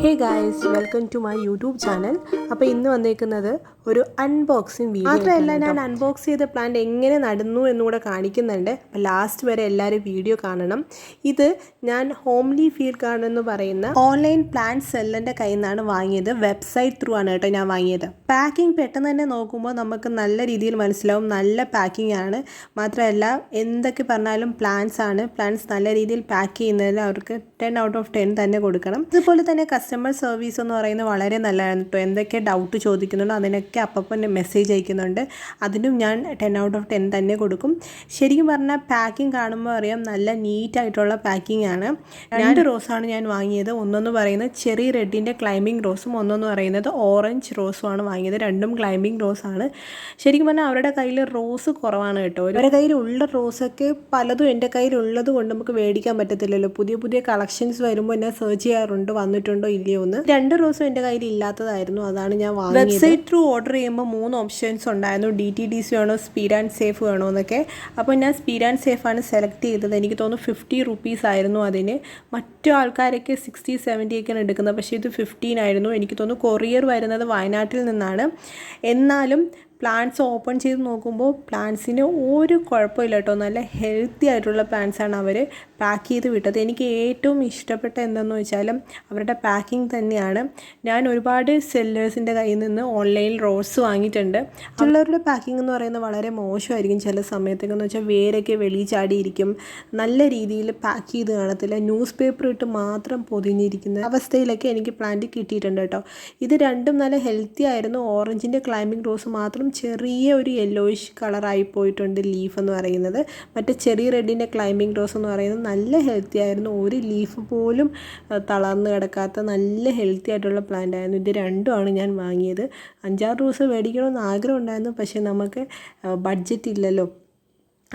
Hey guys, welcome to my YouTube channel. അപ്പോൾ ഇന്ന് വന്നേക്കുന്നത് ഒരു അൺബോക്സിങ് വീഡിയോ മാത്രമല്ല, ഞാൻ അൺബോക്സ് ചെയ്ത പ്ലാന്റ് എങ്ങനെ നടന്നു എന്നുകൂടെ കാണിക്കുന്നുണ്ട്. അപ്പോൾ ലാസ്റ്റ് വരെ എല്ലാവരും വീഡിയോ കാണണം. ഇത് ഞാൻ ഹോംലി ഫീൽഡ് ഗാർഡൻ എന്ന് പറയുന്ന ഓൺലൈൻ പ്ലാന്റ് സെല്ലറിൻ്റെ കയ്യിൽ നിന്നാണ് വാങ്ങിയത്. വെബ്സൈറ്റ് ത്രൂ ആണ് കേട്ടോ ഞാൻ വാങ്ങിയത്. പാക്കിംഗ് പെട്ടെന്ന് തന്നെ നോക്കുമ്പോൾ നമുക്ക് നല്ല രീതിയിൽ മനസ്സിലാവും, നല്ല പാക്കിംഗ് ആണ്. മാത്രമല്ല എന്തൊക്കെ പറഞ്ഞാലും പ്ലാന്റ്സ് ആണ്. പ്ലാന്റ്സ് നല്ല രീതിയിൽ പാക്ക് ചെയ്യുന്നതിൽ അവർക്ക് 10 out of 10 തന്നെ കൊടുക്കണം. അതുപോലെ തന്നെ കസ്റ്റമർ സർവീസ് എന്ന് പറയുന്നത് വളരെ നല്ലതാണ് കേട്ടോ. എന്തൊക്കെ ഡൗട്ട് ചോദിക്കുന്നുണ്ടോ അതിനൊക്കെ അപ്പം മെസ്സേജ് അയക്കുന്നുണ്ട്. അതിനും ഞാൻ 10 out of 10 തന്നെ കൊടുക്കും. ശരിക്കും പറഞ്ഞാൽ പാക്കിംഗ് കാണുമ്പോൾ അറിയാം, നല്ല നീറ്റായിട്ടുള്ള പാക്കിംഗ് ആണ്. 2 റോസാണ് ഞാൻ വാങ്ങിയത്. ഒന്നെന്ന് പറയുന്നത് ചെറി റെഡിൻ്റെ ക്ലൈമ്പിംഗ് റോസും ഒന്നെന്ന് പറയുന്നത് ഓറഞ്ച് റോസും ആണ് വാങ്ങിയത്. രണ്ടും ക്ലൈമ്പിംഗ് റോസാണ്. ശരിക്കും പറഞ്ഞാൽ അവരുടെ കയ്യിൽ റോസ് കുറവാണ് കേട്ടോ. അവരുടെ കയ്യിലുള്ള റോസൊക്കെ പലതും എൻ്റെ കയ്യിലുള്ളത് കൊണ്ട് നമുക്ക് മേടിക്കാൻ പറ്റത്തില്ലല്ലോ. പുതിയ പുതിയ കളക്ഷൻസ് വരുമ്പോൾ ഞാൻ സെർച്ച് ചെയ്യാറുണ്ട് വന്നിട്ടുണ്ടോ ഇല്ലയോ എന്ന്. 2 റോസും എൻ്റെ കയ്യിൽ ഇല്ലാത്തതായിരുന്നു, അതാണ് ഞാൻ വാങ്ങിയത്. വെബ്സൈറ്റ് ത്രൂ ഓർഡർ ചെയ്യുമ്പോൾ 3 ഓപ്ഷൻസ് ഉണ്ടായിരുന്നു. DTDC വേണോ, സ്പീഡ് ആൻഡ് സേഫ് വേണോ എന്നൊക്കെ. അപ്പോൾ ഞാൻ സ്പീഡ് ആൻഡ് സേഫ് ആണ് സെലക്ട് ചെയ്തത്. എനിക്ക് തോന്നുന്നു 50 rupees ആയിരുന്നു അതിന്. മറ്റു ആൾക്കാരൊക്കെ 60-70 ഒക്കെയാണ് എടുക്കുന്നത്, പക്ഷേ ഇത് 15 ആയിരുന്നു. എനിക്ക് തോന്നുന്നു കൊറിയർ വരുന്നത് വയനാട്ടിൽ നിന്നാണ്. എന്നാലും പ്ലാന്റ്സ് ഓപ്പൺ ചെയ്ത് നോക്കുമ്പോൾ പ്ലാന്റ്സിന് ഒരു കുഴപ്പമില്ല കേട്ടോ. നല്ല ഹെൽത്തി ആയിട്ടുള്ള പ്ലാന്റ്സാണ് അവർ പാക്ക് ചെയ്ത് വിട്ടത്. എനിക്ക് ഏറ്റവും ഇഷ്ടപ്പെട്ട എന്തെന്ന് വെച്ചാൽ അവരുടെ പാക്കിംഗ് തന്നെയാണ്. ഞാൻ ഒരുപാട് സെല്ലേഴ്സിൻ്റെ കയ്യിൽ നിന്ന് ഓൺലൈനിൽ റോസ് വാങ്ങിയിട്ടുണ്ട്. മറ്റുള്ളവരുടെ പാക്കിംഗ് എന്ന് പറയുന്നത് വളരെ മോശമായിരിക്കും ചില സമയത്തൊക്കെ. വെച്ചാൽ വേരൊക്കെ വെളിയിൽ ചാടിയിരിക്കും, നല്ല രീതിയിൽ പാക്ക് ചെയ്ത് കാണത്തില്ല, ന്യൂസ് പേപ്പർ ഇട്ട് മാത്രം പൊതിഞ്ഞിരിക്കുന്ന അവസ്ഥയിലൊക്കെ എനിക്ക് പ്ലാന്റ് കിട്ടിയിട്ടുണ്ട് കേട്ടോ. ഇത് രണ്ടും നല്ല ഹെൽത്തി ആയിരുന്നു. ഓറഞ്ചിൻ്റെ ക്ലൈമ്പിംഗ് റോസ് മാത്രം ചെറിയ ഒരു യെല്ലോയിഷ് കളറായി പോയിട്ടുണ്ട് ലീഫ് എന്ന് പറയുന്നത്. മറ്റേ ചെറി റെഡിൻ്റെ ക്ലൈമ്പിംഗ് റോസ് എന്ന് പറയുന്നത് നല്ല ഹെൽത്തി ആയിരുന്നു. ഒരു ലീഫ് പോലും തളർന്ന് കിടക്കാത്ത നല്ല ഹെൽത്തി ആയിട്ടുള്ള പ്ലാന്റ് ആയിരുന്നു. ഇത് രണ്ടുമാണ് ഞാൻ വാങ്ങിയത്. 5-6 റോസ് മേടിക്കണമെന്ന് ആഗ്രഹം ഉണ്ടായിരുന്നു, പക്ഷേ നമുക്ക് ബഡ്ജറ്റ് ഇല്ലല്ലോ.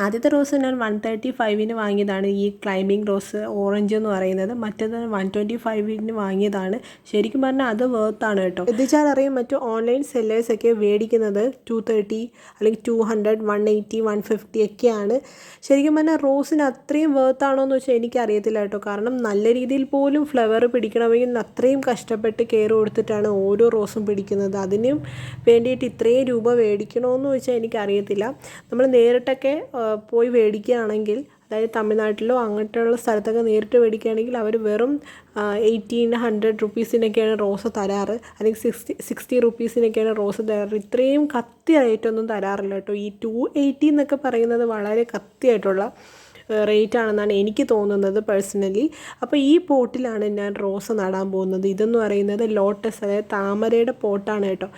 ആദ്യത്തെ റോസ് ഞാൻ 135 വാങ്ങിയതാണ്, ഈ ക്ലൈമ്പിംഗ് റോസ് ഓറഞ്ച് എന്ന് പറയുന്നത്. മറ്റേത് 125 വാങ്ങിയതാണ്. ശരിക്കും പറഞ്ഞാൽ അത് വേർത്താണ് കേട്ടോ. എത്തിച്ചാൽ അറിയാം, മറ്റു ഓൺലൈൻ സെല്ലേഴ്സൊക്കെ മേടിക്കുന്നത് 230 അല്ലെങ്കിൽ 200, 180, 150 ഒക്കെയാണ്. ശരിക്കും പറഞ്ഞാൽ റോസിന് അത്രയും വേർത്താണോ എന്ന് വെച്ചാൽ എനിക്കറിയത്തില്ല കേട്ടോ. കാരണം നല്ല രീതിയിൽ പോലും ഫ്ലവർ പിടിക്കണമെങ്കിൽ അത്രയും കഷ്ടപ്പെട്ട് കെയർ കൊടുത്തിട്ടാണ് ഓരോ റോസും പിടിക്കുന്നത്. അതിനും വേണ്ടിയിട്ട് ഇത്രയും രൂപ മേടിക്കണമെന്ന് വെച്ചാൽ എനിക്കറിയത്തില്ല. നമ്മൾ നേരിട്ടൊക്കെ പോയി മേടിക്കുകയാണെങ്കിൽ, അതായത് തമിഴ്നാട്ടിലോ അങ്ങോട്ടുള്ള സ്ഥലത്തൊക്കെ നേരിട്ട് മേടിക്കുകയാണെങ്കിൽ അവർ വെറും 1800 rupees റോസ് തരാറ്, അല്ലെങ്കിൽ 60 rupees റോസ് തരാറ്. ഇത്രയും കത്തി റേറ്റൊന്നും തരാറില്ല കേട്ടോ. ഈ 280 എന്നൊക്കെ പറയുന്നത് വളരെ കത്തിയായിട്ടുള്ള റേറ്റ് ആണെന്നാണ് എനിക്ക് തോന്നുന്നത് പേഴ്സണലി. അപ്പോൾ ഈ പോട്ടിലാണ് ഞാൻ റോസ് നടാൻ പോകുന്നത്. ഇതെന്ന് പറയുന്നത് ലോട്ടസ്, അതായത് താമരയുടെ പോട്ടാണ് കേട്ടോ.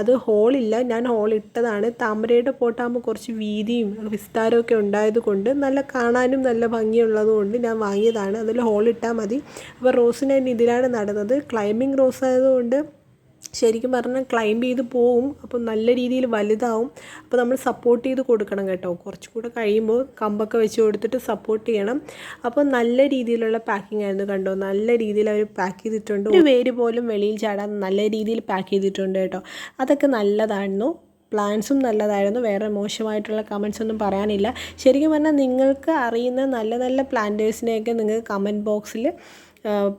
അത് ഹോളില്ല, ഞാൻ ഹോൾ ഇട്ടതാണ്. താമരയുടെ പോട്ടാകുമ്പോൾ കുറച്ച് വീതിയും വിസ്താരമൊക്കെ ഉണ്ടായത് കൊണ്ട് നല്ല കാണാനും നല്ല ഭംഗിയുള്ളത് കൊണ്ട് ഞാൻ വാങ്ങിയതാണ്. അതിൽ ഹോൾ ഇട്ടാൽ മതി. അപ്പോൾ റോസിനെ ഇതിലാണ് നടുന്നത്. ക്ലൈമ്പിംഗ് റോസ് ആയതുകൊണ്ട് ശരിക്കും പറഞ്ഞാൽ ക്ലൈംബ് ചെയ്ത് പോവും. അപ്പോൾ നല്ല രീതിയിൽ വലുതാവും. അപ്പോൾ നമ്മൾ സപ്പോർട്ട് ചെയ്ത് കൊടുക്കണം കേട്ടോ. കുറച്ചുകൂടെ കഴിയുമ്പോൾ കമ്പൊക്കെ വെച്ച് കൊടുത്തിട്ട് സപ്പോർട്ട് ചെയ്യണം. അപ്പോൾ നല്ല രീതിയിലുള്ള പാക്കിംഗ് ആയിരുന്നു കണ്ടോ. നല്ല രീതിയിൽ അവർ പാക്ക് ചെയ്തിട്ടുണ്ട്. ഒരു വേര് പോലും വെളിയിൽ ചാടാൻ നല്ല രീതിയിൽ പാക്ക് ചെയ്തിട്ടുണ്ട് കേട്ടോ. അതൊക്കെ നല്ലതായിരുന്നു. പ്ലാന്റ്സും നല്ലതായിരുന്നു. വേറെ മോശമായിട്ടുള്ള കമൻസ് ഒന്നും പറയാനില്ല. ശരിക്കും പറഞ്ഞാൽ നിങ്ങൾക്ക് അറിയുന്ന നല്ല നല്ല പ്ലാന്റേഴ്സിനെയൊക്കെ നിങ്ങൾക്ക് കമൻറ്റ് ബോക്സിൽ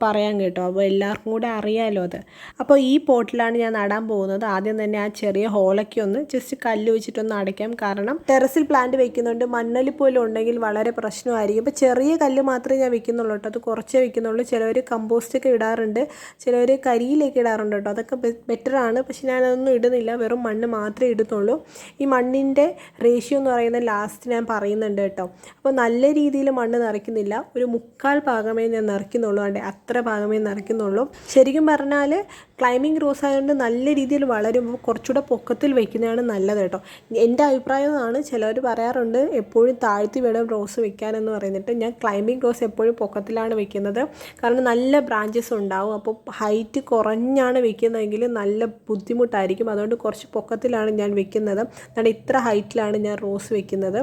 പറയാൻ കേട്ടോ. അപ്പോൾ എല്ലാവർക്കും കൂടെ അറിയാമല്ലോ അത്. അപ്പോൾ ഈ പോട്ടിലാണ് ഞാൻ നടാൻ പോകുന്നത്. ആദ്യം തന്നെ ആ ചെറിയ ഹോളൊക്കെ ഒന്ന് ജസ്റ്റ് കല്ല് വെച്ചിട്ടൊന്ന് അടയ്ക്കാം. കാരണം ടെറസിൽ പ്ലാന്റ് വെക്കുന്നുണ്ട്, മണ്ണലി പോലും ഉണ്ടെങ്കിൽ വളരെ പ്രശ്നമായിരിക്കും. അപ്പോൾ ചെറിയ കല്ല് മാത്രമേ ഞാൻ വെക്കുന്നുള്ളൂ കേട്ടോ. അത് കുറച്ചേ വെക്കുന്നുള്ളൂ. ചിലവർ കമ്പോസ്റ്റൊക്കെ ഇടാറുണ്ട്, ചിലവർ കരിയിലേക്ക് ഇടാറുണ്ട് കേട്ടോ. അതൊക്കെ ബെറ്ററാണ്. പക്ഷെ ഞാനതൊന്നും ഇടുന്നില്ല, വെറും മണ്ണ് മാത്രമേ ഇടുന്നുള്ളൂ. ഈ മണ്ണിൻ്റെ റേഷ്യോ എന്ന് പറയുന്നത് ലാസ്റ്റ് ഞാൻ പറയുന്നുണ്ട് കേട്ടോ. അപ്പോൾ നല്ല രീതിയിൽ മണ്ണ് നിറയ്ക്കുന്നില്ല, ഒരു 3/4 ഭാഗമേ ഞാൻ നിറയ്ക്കുന്നുള്ളൂ. അത്ര ഭാഗമേ നിറയ്ക്കുന്നുള്ളൂ. ശരിക്കും പറഞ്ഞാൽ ക്ലൈമ്പിംഗ് റോസ് ആയതുകൊണ്ട് നല്ല രീതിയിൽ വളരുമ്പോൾ കുറച്ചുകൂടെ പൊക്കത്തിൽ വെക്കുന്നതാണ് നല്ലത് കേട്ടോ. എൻ്റെ അഭിപ്രായമാണ്. ചിലവർ പറയാറുണ്ട് എപ്പോഴും താഴ്ത്തി വേണം റോസ് വെക്കാനെന്ന് പറയുന്നിട്ട്. ഞാൻ ക്ലൈമ്പിംഗ് റോസ് എപ്പോഴും പൊക്കത്തിലാണ് വെക്കുന്നത്. കാരണം നല്ല ബ്രാഞ്ചസ് ഉണ്ടാവും. അപ്പോൾ ഹൈറ്റ് കുറഞ്ഞാണ് വെക്കുന്നതെങ്കിൽ നല്ല ബുദ്ധിമുട്ടായിരിക്കും. അതുകൊണ്ട് കുറച്ച് പൊക്കത്തിലാണ് ഞാൻ വെക്കുന്നത്. എന്നാൽ ഇത്ര ഹൈറ്റിലാണ് ഞാൻ റോസ് വെക്കുന്നത്.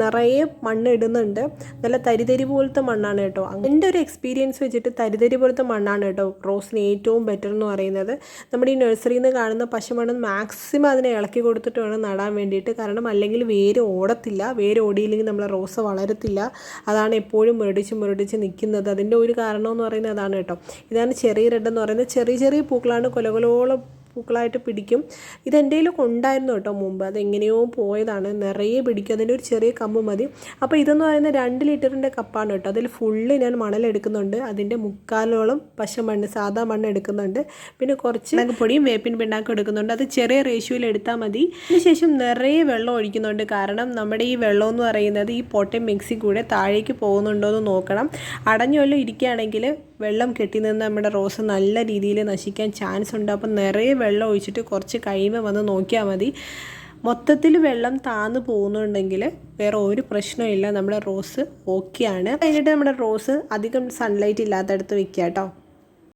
നിറയെ മണ്ണ് ഇടുന്നുണ്ട്. നല്ല തരിതരി പോലത്തെ മണ്ണാണ് കേട്ടോ. എൻ്റെ ഒരു എക്സ്പീരിയൻസ് വെച്ചിട്ട് തരിതരി പോലത്തെ മണ്ണാണ് കേട്ടോ റോസിന് ഏറ്റവും ബെറ്റർ എന്ന് പറയുന്നത്. നമ്മുടെ ഈ നഴ്സറിയിൽ നിന്ന് കാണുന്ന പശമണ്ണ് മാക്സിമം അതിനെ ഇളക്കി കൊടുത്തിട്ട് വേണം നടാൻ വേണ്ടിയിട്ട്. കാരണം അല്ലെങ്കിൽ വേര് ഓടത്തില്ല. വേര് ഓടിയില്ലെങ്കിൽ നമ്മളെ റോസ് വളരത്തില്ല. അതാണ് എപ്പോഴും മുരടിച്ച് നിൽക്കുന്നത്. അതിൻ്റെ ഒരു കാരണം എന്ന് പറയുന്നത് അതാണ് കേട്ടോ. ഇതാണ് ചെറി റെഡ് എന്ന് പറയുന്നത്. ചെറിയ പൂക്കളാണ്, കൊലകൊലോളം പൂക്കളായിട്ട് പിടിക്കും. ഇതെൻ്റെ കയ്യിലൊക്കെ ഉണ്ടായിരുന്നു കേട്ടോ മുമ്പ്. അതെങ്ങനെയോ പോയതാണ്. നിറയെ പിടിക്കും. അതിൻ്റെ ഒരു ചെറിയ കമ്പ് മതി. അപ്പോൾ ഇതെന്ന് പറയുന്നത് 2 ലിറ്ററിൻ്റെ കപ്പാണ് കേട്ടോ. അതിൽ ഫുള്ള് ഞാൻ മണലെടുക്കുന്നുണ്ട്. അതിൻ്റെ 3/4 പശമണ്ണ്, സാധാ മണ്ണ് എടുക്കുന്നുണ്ട്. പിന്നെ കുറച്ച് പൊടിയും വേപ്പിൻ പിണ്ണാക്കും എടുക്കുന്നുണ്ട്. അത് ചെറിയ റേഷ്യോയിൽ എടുത്താൽ മതി. അതിനുശേഷം നിറയെ വെള്ളം ഒഴിക്കുന്നുണ്ട്. കാരണം നമ്മുടെ ഈ വെള്ളം എന്ന് പറയുന്നത് ഈ പോട്ടയും മിക്സിയും കൂടെ താഴേക്ക് പോകുന്നുണ്ടോ എന്ന് നോക്കണം. അടഞ്ഞുവല്ലോ ഇരിക്കുകയാണെങ്കിൽ വെള്ളം കെട്ടി നിന്ന് നമ്മുടെ റോസ് നല്ല രീതിയിൽ നശിക്കാൻ ചാൻസ് ഉണ്ട്. അപ്പം നിറയെ വെള്ളം ഒഴിച്ചിട്ട് കുറച്ച് കഴിയുമ്പോൾ വന്ന് നോക്കിയാൽ മതി. മൊത്തത്തിൽ വെള്ളം താന്ന് പോകുന്നുണ്ടെങ്കിൽ വേറെ ഒരു പ്രശ്നമില്ല, നമ്മുടെ റോസ് ഓക്കെയാണ്. കഴിഞ്ഞിട്ട് നമ്മുടെ റോസ് അധികം സൺലൈറ്റ് ഇല്ലാത്തടത്ത് വെക്കുക കേട്ടോ.